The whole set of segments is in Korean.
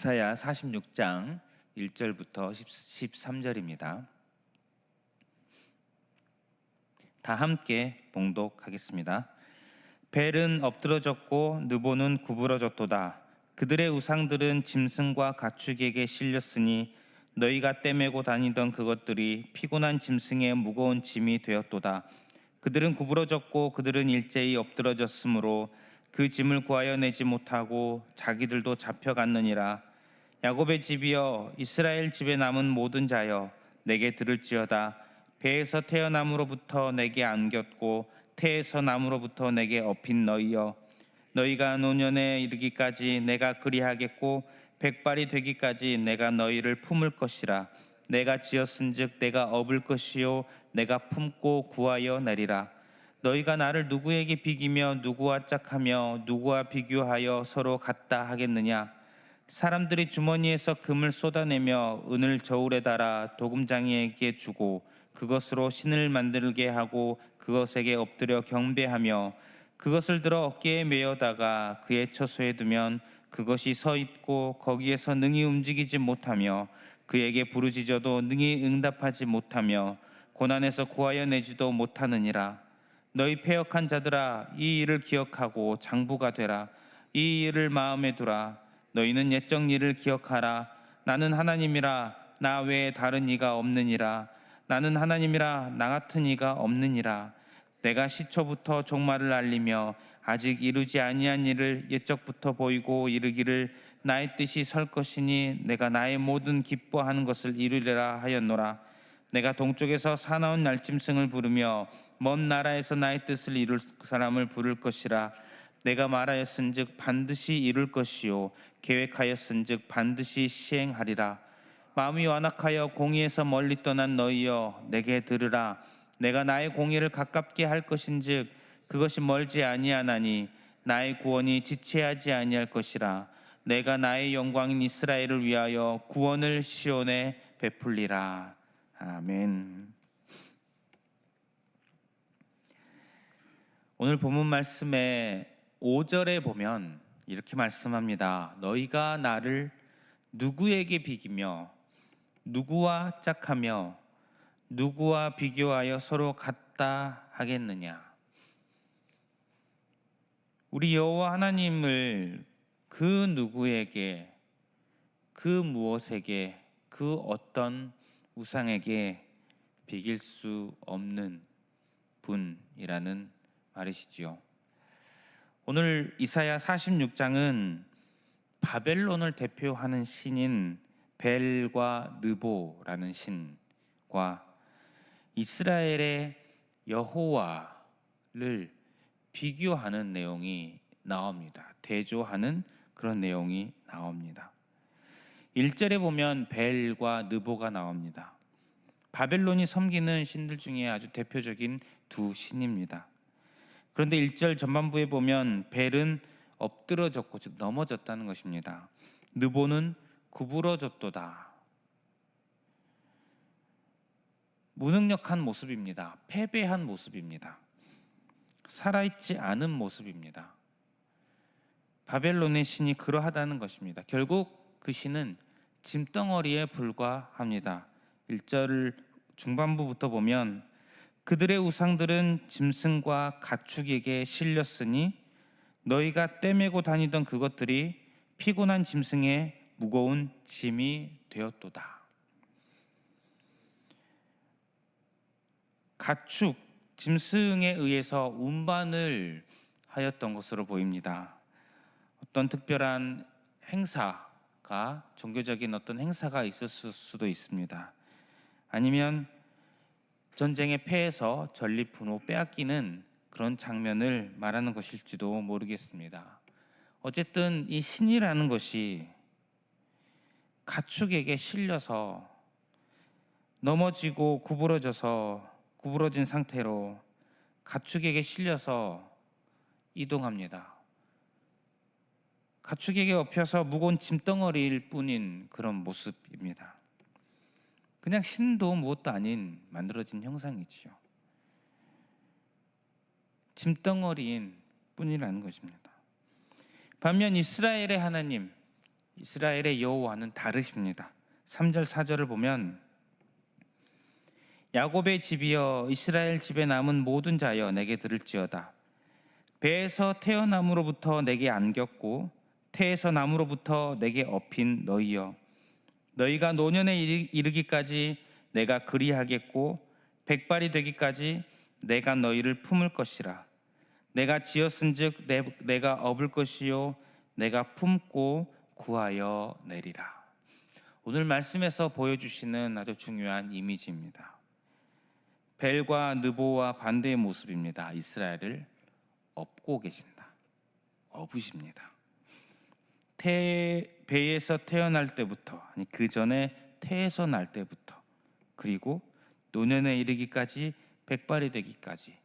이사야 46장 1절부터 13절입니다. 다 함께 봉독하겠습니다. 벨은 엎드러졌고 느보는 구부러졌도다. 그들의 우상들은 짐승과 가축에게 실렸으니 너희가 떼매고 다니던 그것들이 피곤한 짐승의 무거운 짐이 되었도다. 그들은 구부러졌고 그들은 일제히 엎드러졌으므로 그 짐을 구하여 내지 못하고 자기들도 잡혀갔느니라. 야곱의 집이여, 이스라엘 집에 남은 모든 자여, 내게 들을지어다. 배에서 태어남으로부터 내게 안겼고 태에서 남으로부터 내게 업힌 너희여, 너희가 노년에 이르기까지 내가 그리하겠고 백발이 되기까지 내가 너희를 품을 것이라. 내가 지었은즉 내가 업을 것이요 내가 품고 구하여 내리라. 너희가 나를 누구에게 비기며 누구와 짝하며 누구와 비교하여 서로 같다 하겠느냐? 사람들이 주머니에서 금을 쏟아내며 은을 저울에 달아 도금장이에게 주고 그것으로 신을 만들게 하고 그것에게 엎드려 경배하며 그것을 들어 어깨에 메어다가 그의 처소에 두면 그것이 서 있고 거기에서 능히 움직이지 못하며 그에게 부르짖어도 능히 응답하지 못하며 고난에서 구하여 내지도 못하느니라. 너희 패역한 자들아, 이 일을 기억하고 장부가 되라. 이 일을 마음에 두라. 너희는 옛적 일을 기억하라. 나는 하나님이라. 나 외에 다른 이가 없느니라. 나는 하나님이라. 나 같은 이가 없느니라. 내가 시초부터 종말을 알리며 아직 이루지 아니한 일을 옛적부터 보이고 이르기를 나의 뜻이 설 것이니 내가 나의 모든 기뻐하는 것을 이루리라 하였노라. 내가 동쪽에서 사나운 날짐승을 부르며 먼 나라에서 나의 뜻을 이룰 사람을 부를 것이라. 내가 말하였은즉 반드시 이룰 것이요 계획하였은즉 반드시 시행하리라. 마음이 완악하여 공의에서 멀리 떠난 너희여, 내게 들으라. 내가 나의 공의를 가깝게 할 것인즉 그것이 멀지 아니하나니 나의 구원이 지체하지 아니할 것이라. 내가 나의 영광인 이스라엘을 위하여 구원을 시온에 베풀리라. 아멘. 오늘 본문 말씀에 5절에 보면 이렇게 말씀합니다. 너희가 나를 누구에게 비기며 누구와 짝하며 누구와 비교하여 서로 같다 하겠느냐? 우리 여호와 하나님을 그 누구에게, 그 무엇에게, 그 어떤 우상에게 비길 수 없는 분이라는 말이시지요. 오늘 이사야 46장은 바벨론을 대표하는 신인 벨과 느보라는 신과 이스라엘의 여호와를 비교하는 내용이 나옵니다. 대조하는 그런 내용이 나옵니다. 1절에 보면 벨과 느보가 나옵니다. 바벨론이 섬기는 신들 중에 아주 대표적인 두 신입니다. 그런데 1절 전반부에 보면 벨은 엎드러졌고 즉 넘어졌다는 것입니다. 느보는 구부러졌도다. 무능력한 모습입니다. 패배한 모습입니다. 살아있지 않은 모습입니다. 바벨론의 신이 그러하다는 것입니다. 결국 그 신은 짐덩어리에 불과합니다. 1절 중반부부터 보면 그들의 우상들은 짐승과 가축에게 실렸으니 너희가 떼매고 다니던 그것들이 피곤한 짐승의 무거운 짐이 되었도다. 가축, 짐승에 의해서 운반을 하였던 것으로 보입니다. 어떤 특별한 행사가, 종교적인 어떤 행사가 있었을 수도 있습니다. 아니면 전쟁의 패해서 전리품으로 빼앗기는 그런 장면을 말하는 것일지도 모르겠습니다. 어쨌든 이 신이라는 것이 가축에게 실려서 넘어지고 구부러진 상태로 가축에게 실려서 이동합니다. 가축에게 업혀서 무거운 짐덩어리일 뿐인 그런 모습입니다. 그냥 신도 무엇도 아닌 만들어진 형상이지요. 짐덩어리인 뿐이라는 것입니다. 반면 이스라엘의 하나님, 이스라엘의 여호와는 다르십니다. 3절 4절을 보면 야곱의 집이여 이스라엘 집에 남은 모든 자여 내게 들을지어다. 배에서 태어남으로부터 내게 안겼고 태에서 남으로부터 내게 업힌 너희여, 너희가 노년에 이르기까지 내가 그리하겠고 백발이 되기까지 내가 너희를 품을 것이라. 내가 지었은즉 내가 업을 것이요 내가 품고 구하여 내리라. 오늘 말씀에서 보여주시는 아주 중요한 이미지입니다. 벨과 느보와 반대의 모습입니다. 이스라엘을 업고 계신다. 업으십니다. 배에서 태어날 때부터, 아니 그 전에 태에서 날 때부터, 그리고 노년에 이르기까지 백발이 되기까지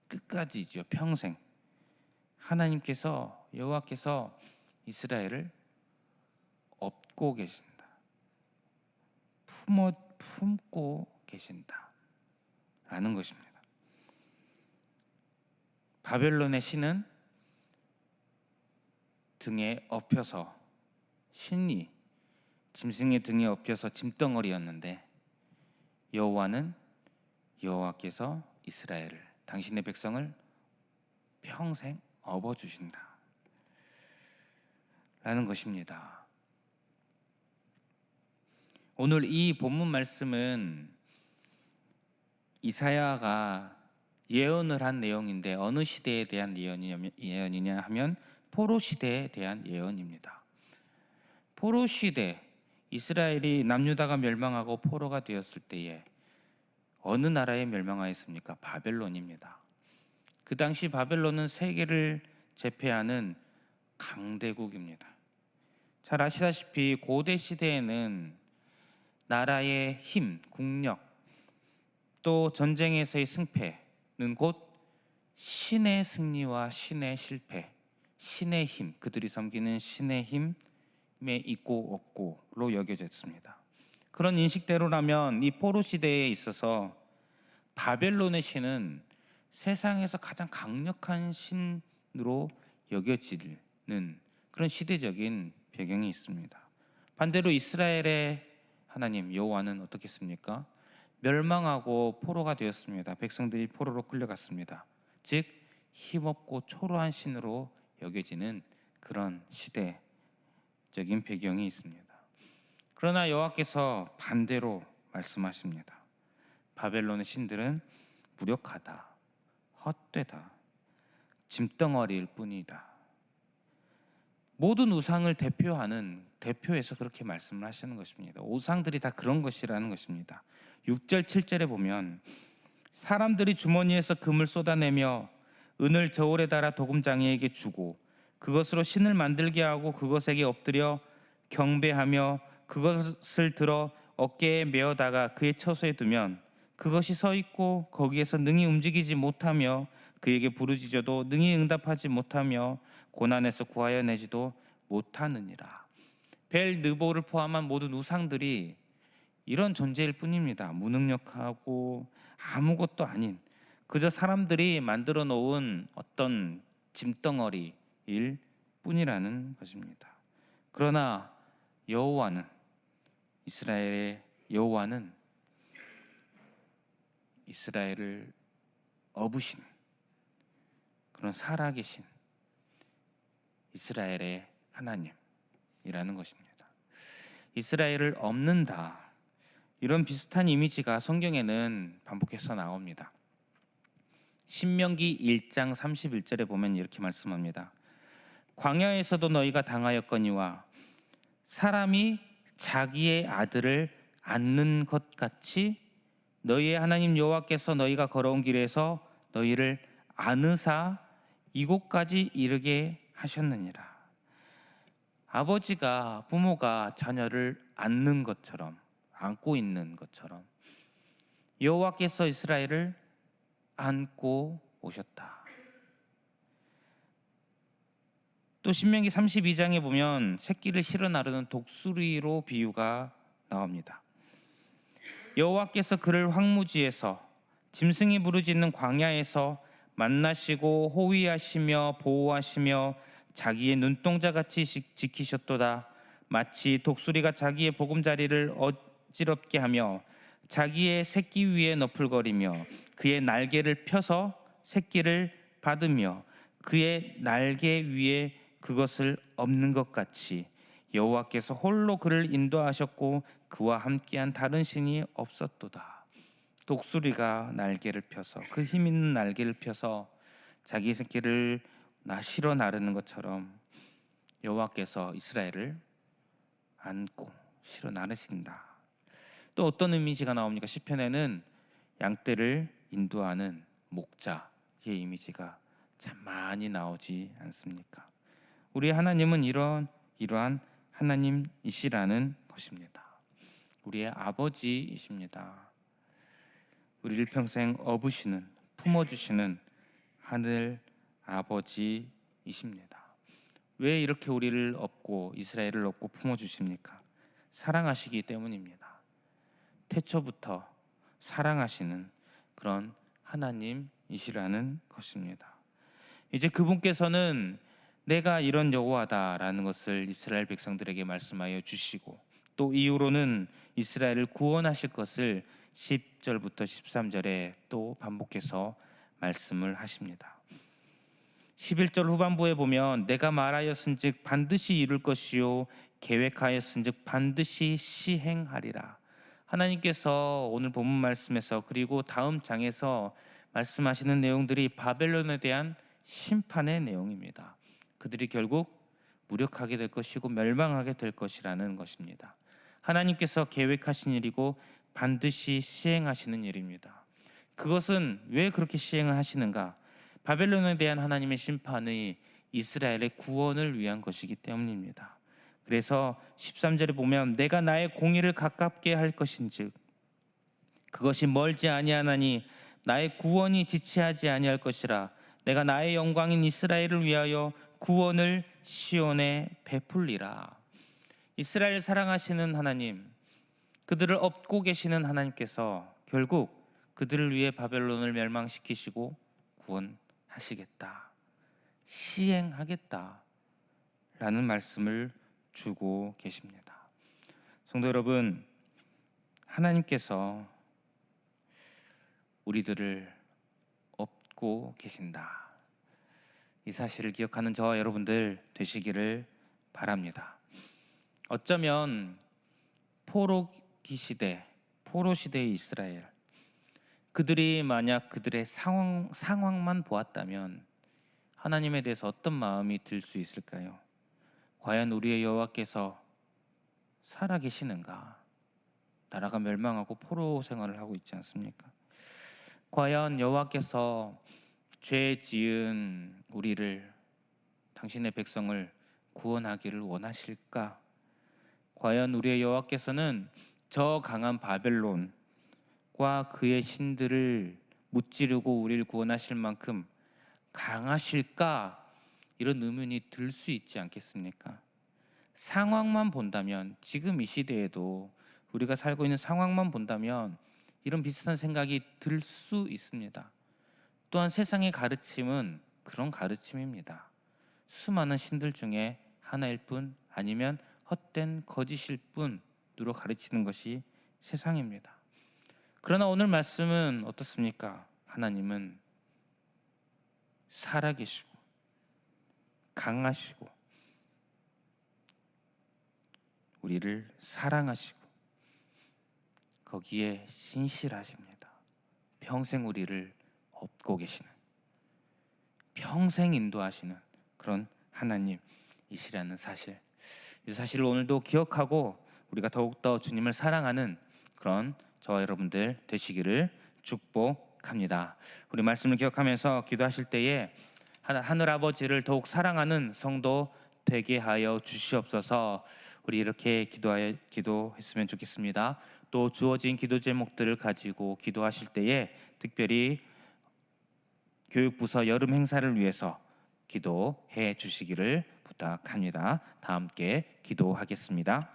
끝까지죠. 평생 하나님께서 여호와께서 이스라엘을 업고 계신다. 품고 계신다 라는 것입니다. 바벨론의 신은 등에 엎여서, 신이 짐승의 등에 엎여서 짐덩어리였는데 여호와께서 이스라엘을, 당신의 백성을 평생 업어주신다 라는 것입니다. 오늘 이 본문 말씀은 이사야가 예언을 한 내용인데 어느 시대에 대한 예언이냐 하면 포로 시대에 대한 예언입니다. 포로 시대, 이스라엘이 남유다가 멸망하고 포로가 되었을 때에 어느 나라에 멸망하였습니까? 바벨론입니다. 그 당시 바벨론은 세계를 제패하는 강대국입니다. 잘 아시다시피 고대 시대에는 나라의 힘, 국력, 또 전쟁에서의 승패는 곧 신의 승리와 신의 실패, 신의 힘, 그들이 섬기는 신의 힘에 있고 없고로 여겨졌습니다. 그런 인식대로라면 이 포로 시대에 있어서 바벨론의 신은 세상에서 가장 강력한 신으로 여겨지는 그런 시대적인 배경이 있습니다. 반대로 이스라엘의 하나님 여호와는 어떻겠습니까? 멸망하고 포로가 되었습니다. 백성들이 포로로 끌려갔습니다. 즉 힘없고 초라한 신으로 여겨지는 그런 시대적인 배경이 있습니다. 그러나 여호와께서 반대로 말씀하십니다. 바벨론의 신들은 무력하다, 헛되다, 짐덩어리일 뿐이다. 모든 우상을 대표해서 그렇게 말씀을 하시는 것입니다. 우상들이 다 그런 것이라는 것입니다. 6절 7절에 보면 사람들이 주머니에서 금을 쏟아내며 은을 저울에 달아 도금장이에게 주고 그것으로 신을 만들게 하고 그것에게 엎드려 경배하며 그것을 들어 어깨에 메어다가 그의 처소에 두면 그것이 서 있고 거기에서 능히 움직이지 못하며 그에게 부르짖어도 능히 응답하지 못하며 고난에서 구하여 내지도 못하느니라. 벨, 느보를 포함한 모든 우상들이 이런 존재일 뿐입니다. 무능력하고 아무것도 아닌 그저 사람들이 만들어 놓은 어떤 짐덩어리일 뿐이라는 것입니다. 그러나 이스라엘의 여호와는 이스라엘을 업으신 그런 살아계신 이스라엘의 하나님이라는 것입니다. 이스라엘을 업는다, 이런 비슷한 이미지가 성경에는 반복해서 나옵니다. 신명기 1장 31절에 보면 이렇게 말씀합니다. 광야에서도 너희가 당하였거니와 사람이 자기의 아들을 안는 것 같이 너희의 하나님 여호와께서 너희가 걸어온 길에서 너희를 안으사 이곳까지 이르게 하셨느니라. 아버지가, 부모가 자녀를 안는 것처럼, 안고 있는 것처럼 여호와께서 이스라엘을 안고 오셨다. 또 신명기 32장에 보면 새끼를 실어 나르는 독수리로 비유가 나옵니다. 여호와께서 그를 황무지에서 짐승이 부르짖는 광야에서 만나시고 호위하시며 보호하시며 자기의 눈동자같이 지키셨도다. 마치 독수리가 자기의 보금자리를 어지럽게 하며 자기의 새끼 위에 너풀거리며 그의 날개를 펴서 새끼를 받으며 그의 날개 위에 그것을 엎는 것 같이 여호와께서 홀로 그를 인도하셨고 그와 함께한 다른 신이 없었도다. 독수리가 날개를 펴서 그 힘 있는 날개를 펴서 자기 새끼를 실어 나르는 것처럼 여호와께서 이스라엘을 안고 실어 나르신다. 또 어떤 이미지가 나옵니까? 시편에는 양떼를 인도하는 목자의 이미지가 참 많이 나오지 않습니까? 우리 하나님은 이러한 하나님이시라는 것입니다. 우리의 아버지이십니다. 우리를 평생 업으시는, 품어주시는 하늘 아버지이십니다. 왜 이렇게 우리를 업고 이스라엘을 업고 품어주십니까? 사랑하시기 때문입니다. 태초부터 사랑하시는 그런 하나님이시라는 것입니다. 이제 그분께서는 내가 이런 여호와다라는 것을 이스라엘 백성들에게 말씀하여 주시고 또 이후로는 이스라엘을 구원하실 것을 10절부터 13절에 또 반복해서 말씀을 하십니다. 11절 후반부에 보면 내가 말하였은즉 반드시 이룰 것이요 계획하였은즉 반드시 시행하리라. 하나님께서 오늘 본문 말씀에서 그리고 다음 장에서 말씀하시는 내용들이 바벨론에 대한 심판의 내용입니다. 그들이 결국 무력하게 될 것이고 멸망하게 될 것이라는 것입니다. 하나님께서 계획하신 일이고 반드시 시행하시는 일입니다. 그것은 왜 그렇게 시행을 하시는가? 바벨론에 대한 하나님의 심판이 이스라엘의 구원을 위한 것이기 때문입니다. 그래서 13절에 보면 내가 나의 공의를 가깝게 할 것인즉 그것이 멀지 아니하나니 나의 구원이 지체하지 아니할 것이라. 내가 나의 영광인 이스라엘을 위하여 구원을 시온에 베풀리라. 이스라엘 사랑하시는 하나님, 그들을 업고 계시는 하나님께서 결국 그들을 위해 바벨론을 멸망시키시고 구원하시겠다, 시행하겠다 라는 말씀을 주고 계십니다. 성도 여러분, 하나님께서 우리들을 업고 계신다. 이 사실을 기억하는 저와 여러분들 되시기를 바랍니다. 어쩌면 포로 시대의 이스라엘, 그들이 만약 그들의 상황만 보았다면 하나님에 대해서 어떤 마음이 들 수 있을까요? 과연 우리의 여호와께서 살아계시는가? 나라가 멸망하고 포로 생활을 하고 있지 않습니까? 과연 여호와께서 죄 지은 우리를, 당신의 백성을 구원하기를 원하실까? 과연 우리의 여호와께서는 저 강한 바벨론과 그의 신들을 무찌르고 우리를 구원하실 만큼 강하실까? 이런 의문이 들 수 있지 않겠습니까? 상황만 본다면, 지금 이 시대에도 우리가 살고 있는 상황만 본다면 이런 비슷한 생각이 들 수 있습니다. 또한 세상의 가르침은 그런 가르침입니다. 수많은 신들 중에 하나일 뿐, 아니면 헛된 거짓일 뿐으로 가르치는 것이 세상입니다. 그러나 오늘 말씀은 어떻습니까? 하나님은 살아계시고 강하시고 우리를 사랑하시고 거기에 신실하십니다. 평생 우리를 업고 계시는, 평생 인도하시는 그런 하나님이시라는 사실, 이 사실을 오늘도 기억하고 우리가 더욱더 주님을 사랑하는 그런 저와 여러분들 되시기를 축복합니다. 우리 말씀을 기억하면서 기도하실 때에 하늘 아버지를 더욱 사랑하는 성도 되게 하여 주시옵소서. 우리 이렇게 기도했으면 좋겠습니다. 또 주어진 기도 제목들을 가지고 기도하실 때에 특별히 교육부서 여름 행사를 위해서 기도해 주시기를 부탁합니다. 다 함께 기도하겠습니다.